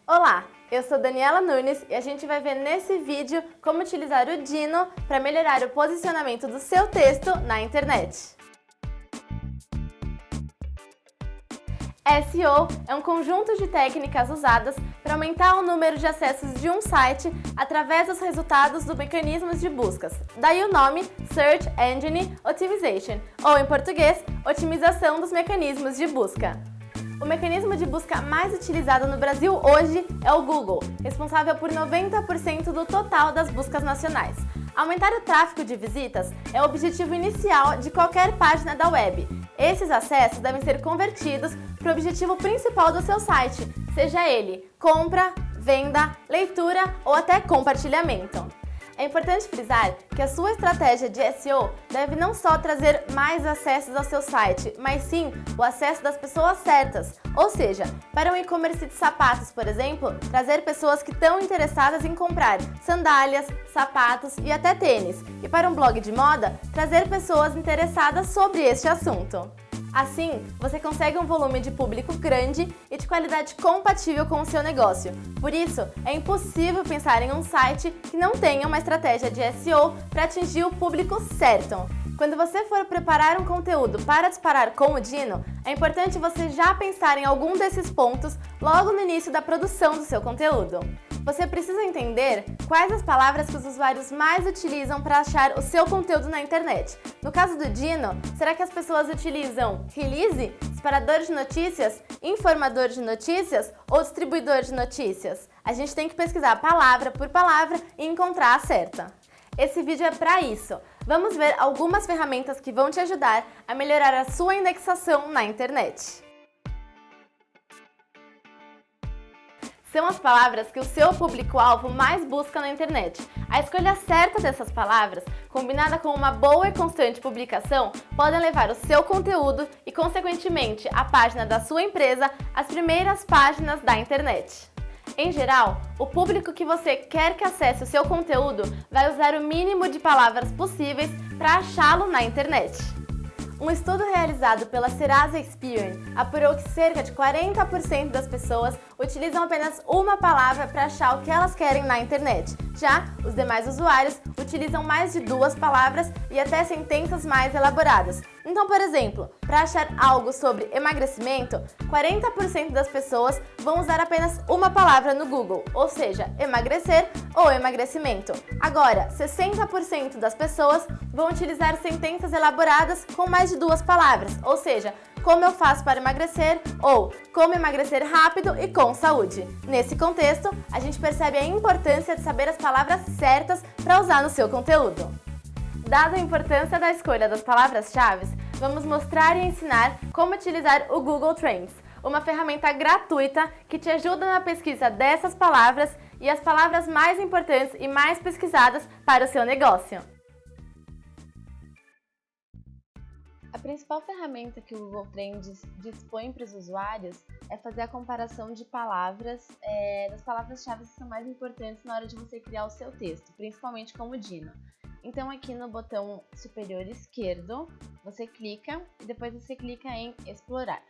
Olá, eu sou Daniela Nunes e a gente vai ver nesse vídeo como utilizar o Dino para melhorar o posicionamento do seu texto na internet. SEO é um conjunto de técnicas usadas para aumentar o número de acessos de um site através dos resultados dos mecanismos de buscas. Daí o nome Search Engine Optimization, ou em português, otimização dos mecanismos de busca. O mecanismo de busca mais utilizado no Brasil hoje é o Google, responsável por 90% do total das buscas nacionais. Aumentar o tráfego de visitas é o objetivo inicial de qualquer página da web. Esses acessos devem ser convertidos para o objetivo principal do seu site, seja ele compra, venda, leitura ou até compartilhamento. É importante frisar que a sua estratégia de SEO deve não só trazer mais acessos ao seu site, mas sim o acesso das pessoas certas. Ou seja, para um e-commerce de sapatos, por exemplo, trazer pessoas que estão interessadas em comprar sandálias, sapatos e até tênis. E para um blog de moda, trazer pessoas interessadas sobre este assunto. Assim, você consegue um volume de público grande e de qualidade compatível com o seu negócio. Por isso, é impossível pensar em um site que não tenha uma estratégia de SEO para atingir o público certo. Quando você for preparar um conteúdo para disparar com o Dino, é importante você já pensar em algum desses pontos logo no início da produção do seu conteúdo. Você precisa entender quais as palavras que os usuários mais utilizam para achar o seu conteúdo na internet. No caso do Dino, será que as pessoas utilizam release, disparador de notícias, informador de notícias ou distribuidor de notícias? A gente tem que pesquisar palavra por palavra e encontrar a certa. Esse vídeo é para isso. Vamos ver algumas ferramentas que vão te ajudar a melhorar a sua indexação na internet. São as palavras que o seu público-alvo mais busca na internet. A escolha certa dessas palavras, combinada com uma boa e constante publicação, podem levar o seu conteúdo e, consequentemente, a página da sua empresa às primeiras páginas da internet. Em geral, o público que você quer que acesse o seu conteúdo vai usar o mínimo de palavras possíveis para achá-lo na internet. Um estudo realizado pela Serasa Experian apurou que cerca de 40% das pessoas utilizam apenas uma palavra para achar o que elas querem na internet. Já os demais usuários utilizam mais de 2 palavras e até sentenças mais elaboradas. Então, por exemplo, para achar algo sobre emagrecimento, 40% das pessoas vão usar apenas uma palavra no Google, ou seja, emagrecer ou emagrecimento. Agora, 60% das pessoas vão utilizar sentenças elaboradas com mais de 2 palavras, ou seja, como eu faço para emagrecer ou como emagrecer rápido e com saúde. Nesse contexto, a gente percebe a importância de saber as palavras certas para usar no seu conteúdo. Dada a importância da escolha das palavras-chave, vamos mostrar e ensinar como utilizar o Google Trends, uma ferramenta gratuita que te ajuda na pesquisa dessas palavras e as palavras mais importantes e mais pesquisadas para o seu negócio. A principal ferramenta que o Google Trends dispõe para os usuários é fazer a comparação de palavras, das palavras-chave que são mais importantes na hora de você criar o seu texto, principalmente com o Dino. Então aqui no botão superior esquerdo, você clica e depois você clica em explorar.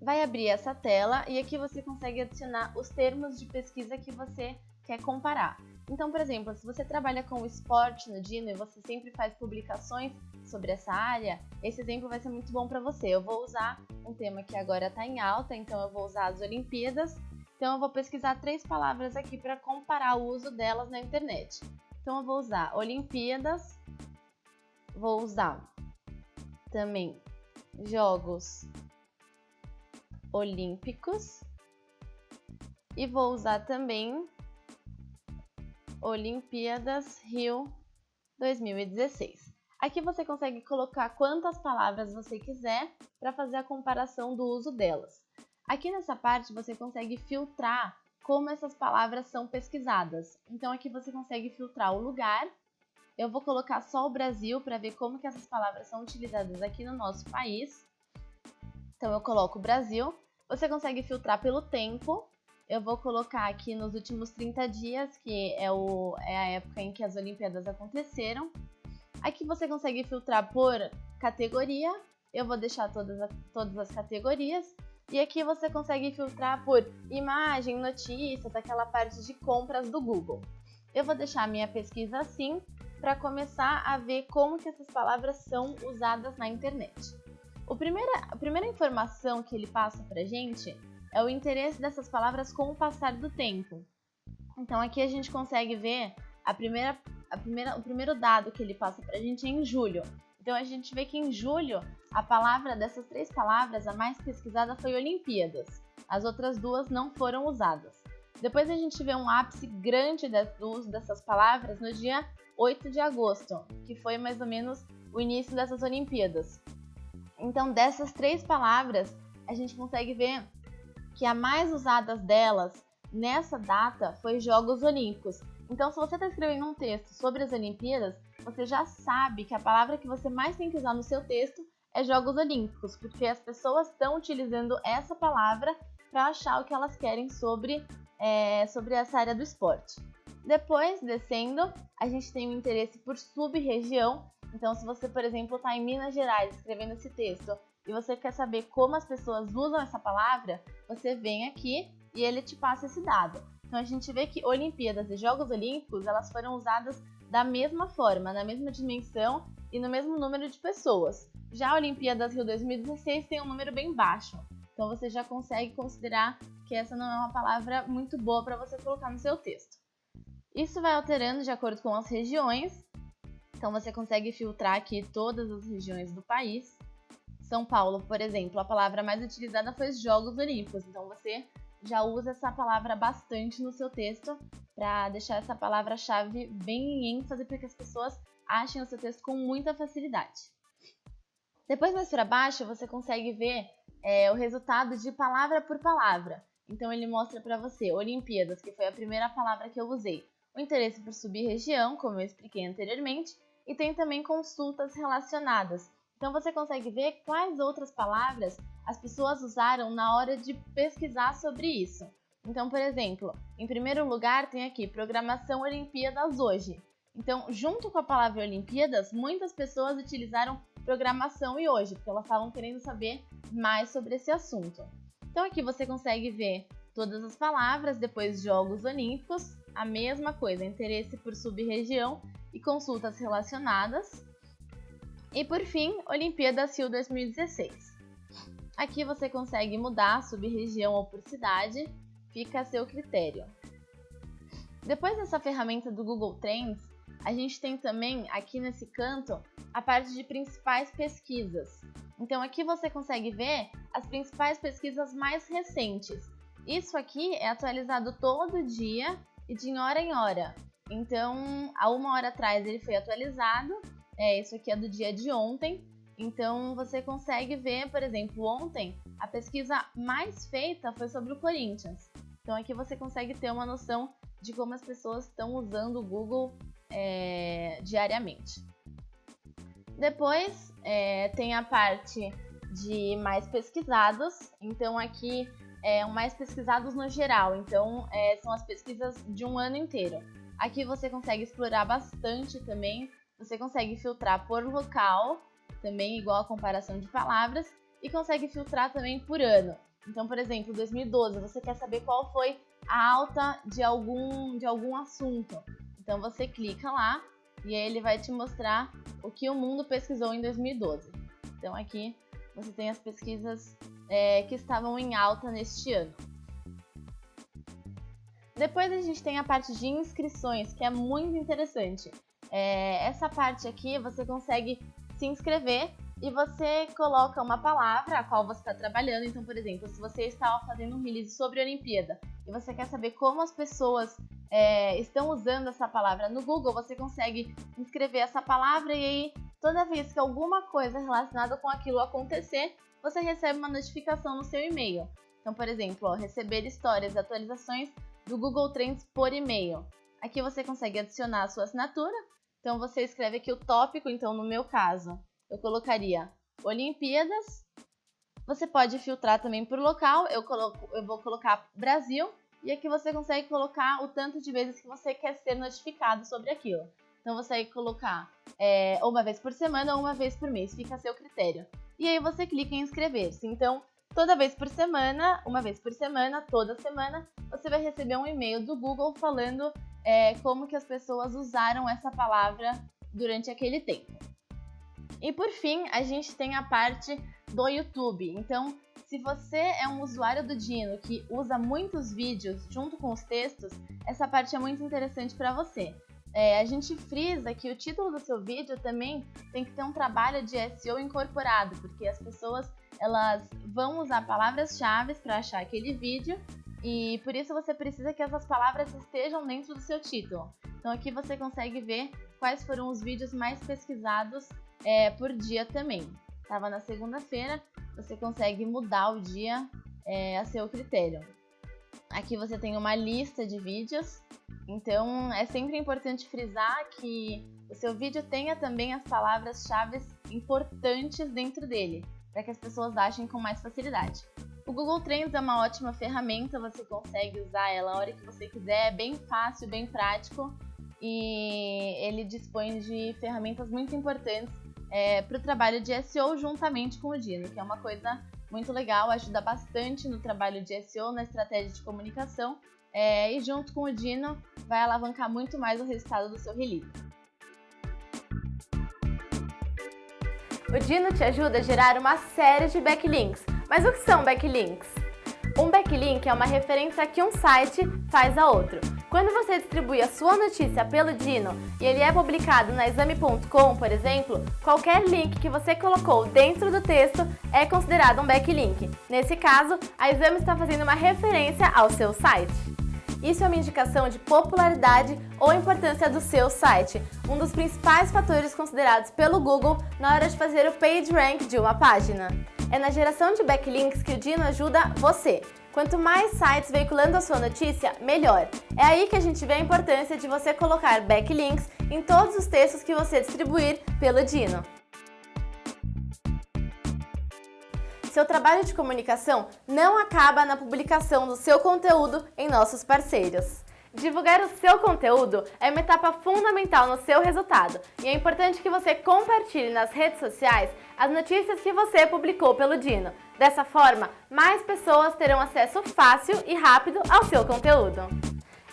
Vai abrir essa tela e aqui você consegue adicionar os termos de pesquisa que você quer comparar. Então, por exemplo, se você trabalha com esporte no Dino e você sempre faz publicações sobre essa área, esse exemplo vai ser muito bom para você. Eu vou usar um tema que agora está em alta, então eu vou usar as Olimpíadas. Então eu vou pesquisar 3 palavras aqui para comparar o uso delas na internet. Então eu vou usar Olimpíadas, vou usar também Jogos Olímpicos e vou usar também Olimpíadas Rio 2016. Aqui você consegue colocar quantas palavras você quiser para fazer a comparação do uso delas. Aqui nessa parte você consegue filtrar como essas palavras são pesquisadas. Então aqui você consegue filtrar o lugar. Eu vou colocar só o Brasil para ver como que essas palavras são utilizadas aqui no nosso país. Então eu coloco Brasil. Você consegue filtrar pelo tempo. Eu vou colocar aqui nos últimos 30 dias, que é a época em que as Olimpíadas aconteceram. Aqui você consegue filtrar por categoria. Eu vou deixar todas as categorias. E aqui você consegue filtrar por imagem, notícias, aquela parte de compras do Google. Eu vou deixar a minha pesquisa assim para começar a ver como que essas palavras são usadas na internet. A primeira informação que ele passa para a gente é o interesse dessas palavras com o passar do tempo. Então aqui a gente consegue ver o primeiro dado que ele passa para a gente é em julho. Então a gente vê que em julho a palavra dessas 3 palavras, a mais pesquisada foi Olimpíadas. As outras 2 não foram usadas. Depois a gente vê um ápice grande do uso dessas palavras no dia 8 de agosto, que foi mais ou menos o início dessas Olimpíadas. Então dessas 3 palavras a gente consegue ver que a mais usada delas nessa data foi Jogos Olímpicos. Então, se você está escrevendo um texto sobre as Olimpíadas, você já sabe que a palavra que você mais tem que usar no seu texto é Jogos Olímpicos, porque as pessoas estão utilizando essa palavra para achar o que elas querem sobre essa área do esporte. Depois, descendo, a gente tem o interesse por sub-região. Então, se você, por exemplo, está em Minas Gerais escrevendo esse texto e você quer saber como as pessoas usam essa palavra, você vem aqui e ele te passa esse dado. Então a gente vê que Olimpíadas e Jogos Olímpicos, elas foram usadas da mesma forma, na mesma dimensão e no mesmo número de pessoas. Já a Olimpíadas Rio 2016 tem um número bem baixo, então você já consegue considerar que essa não é uma palavra muito boa para você colocar no seu texto. Isso vai alterando de acordo com as regiões, então você consegue filtrar aqui todas as regiões do país. São Paulo, por exemplo, a palavra mais utilizada foi Jogos Olímpicos, então você já usa essa palavra bastante no seu texto para deixar essa palavra-chave bem em ênfase para que as pessoas achem o seu texto com muita facilidade. Depois, mais para baixo, você consegue ver o resultado de palavra por palavra. Então, ele mostra para você Olimpíadas, que foi a primeira palavra que eu usei, o interesse por sub-região, como eu expliquei anteriormente, e tem também consultas relacionadas. Então, você consegue ver quais outras palavras as pessoas usaram na hora de pesquisar sobre isso. Então, por exemplo, em primeiro lugar tem aqui programação Olimpíadas hoje. Então, junto com a palavra Olimpíadas, muitas pessoas utilizaram programação e hoje, porque elas estavam querendo saber mais sobre esse assunto. Então, aqui você consegue ver todas as palavras, depois Jogos Olímpicos, a mesma coisa, interesse por sub-região e consultas relacionadas. E por fim, Olimpíadas Rio 2016. Aqui você consegue mudar sub-região ou por cidade, fica a seu critério. Depois dessa ferramenta do Google Trends, a gente tem também aqui nesse canto a parte de principais pesquisas. Então aqui você consegue ver as principais pesquisas mais recentes. Isso aqui é atualizado todo dia e de hora em hora. Então, há 1 hora atrás ele foi atualizado, isso aqui é do dia de ontem. Então, você consegue ver, por exemplo, ontem a pesquisa mais feita foi sobre o Corinthians. Então, aqui você consegue ter uma noção de como as pessoas estão usando o Google diariamente. Depois, tem a parte de mais pesquisados. Então, aqui é o mais pesquisados no geral. Então, são as pesquisas de um ano inteiro. Aqui você consegue explorar bastante também. Você consegue filtrar por local, também igual a comparação de palavras, e consegue filtrar também por ano. Então, por exemplo, 2012, você quer saber qual foi a alta de algum assunto. Então, você clica lá e aí ele vai te mostrar o que o mundo pesquisou em 2012. Então, aqui você tem as pesquisas que estavam em alta neste ano. Depois a gente tem a parte de inscrições, que é muito interessante. Essa parte aqui você consegue se inscrever e você coloca uma palavra a qual você está trabalhando. Então, por exemplo, se você está fazendo um release sobre a Olimpíada e você quer saber como as pessoas estão usando essa palavra no Google, você consegue inscrever essa palavra e aí toda vez que alguma coisa relacionada com aquilo acontecer, você recebe uma notificação no seu e-mail. Então, por exemplo, receber histórias e atualizações do Google Trends por e-mail. Aqui você consegue adicionar a sua assinatura. Então, você escreve aqui o tópico. Então, no meu caso, eu colocaria Olimpíadas. Você pode filtrar também por local. Eu vou colocar Brasil. E aqui você consegue colocar o tanto de vezes que você quer ser notificado sobre aquilo. Então, você vai colocar ou uma vez por semana ou uma vez por mês. Fica a seu critério. E aí, você clica em inscrever-se. Então, Toda vez por semana, uma vez por semana, toda semana, você vai receber um e-mail do Google falando como que as pessoas usaram essa palavra durante aquele tempo. E por fim, a gente tem a parte do YouTube. Então, se você é um usuário do Dino que usa muitos vídeos junto com os textos, essa parte é muito interessante para você. A gente frisa que o título do seu vídeo também tem que ter um trabalho de SEO incorporado, porque as pessoas elas vão usar palavras-chave para achar aquele vídeo e por isso você precisa que essas palavras estejam dentro do seu título. Então aqui você consegue ver quais foram os vídeos mais pesquisados por dia também. Estava na segunda-feira, você consegue mudar o dia a seu critério. Aqui você tem uma lista de vídeos, então é sempre importante frisar que o seu vídeo tenha também as palavras-chave importantes dentro dele, para que as pessoas achem com mais facilidade. O Google Trends é uma ótima ferramenta, você consegue usar ela a hora que você quiser, é bem fácil, bem prático e ele dispõe de ferramentas muito importantes para o trabalho de SEO juntamente com o Dino, que é uma coisa muito legal, ajuda bastante no trabalho de SEO, na estratégia de comunicação e junto com o Dino vai alavancar muito mais o resultado do seu release. O Dino te ajuda a gerar uma série de backlinks. Mas o que são backlinks? Um backlink é uma referência que um site faz a outro. Quando você distribui a sua notícia pelo Dino e ele é publicado na Exame.com, por exemplo, qualquer link que você colocou dentro do texto é considerado um backlink. Nesse caso, a Exame está fazendo uma referência ao seu site. Isso é uma indicação de popularidade ou importância do seu site, um dos principais fatores considerados pelo Google na hora de fazer o PageRank de uma página. É na geração de backlinks que o Dino ajuda você. Quanto mais sites veiculando a sua notícia, melhor. É aí que a gente vê a importância de você colocar backlinks em todos os textos que você distribuir pelo Dino. Seu trabalho de comunicação não acaba na publicação do seu conteúdo em nossos parceiros. Divulgar o seu conteúdo é uma etapa fundamental no seu resultado e é importante que você compartilhe nas redes sociais as notícias que você publicou pelo Dino. Dessa forma, mais pessoas terão acesso fácil e rápido ao seu conteúdo.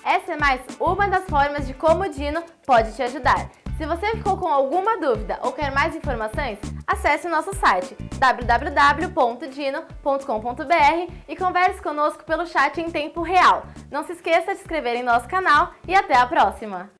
Essa é mais uma das formas de como o Dino pode te ajudar. Se você ficou com alguma dúvida ou quer mais informações, acesse o nosso site www.dino.com.br e converse conosco pelo chat em tempo real. Não se esqueça de se inscrever em nosso canal e até a próxima!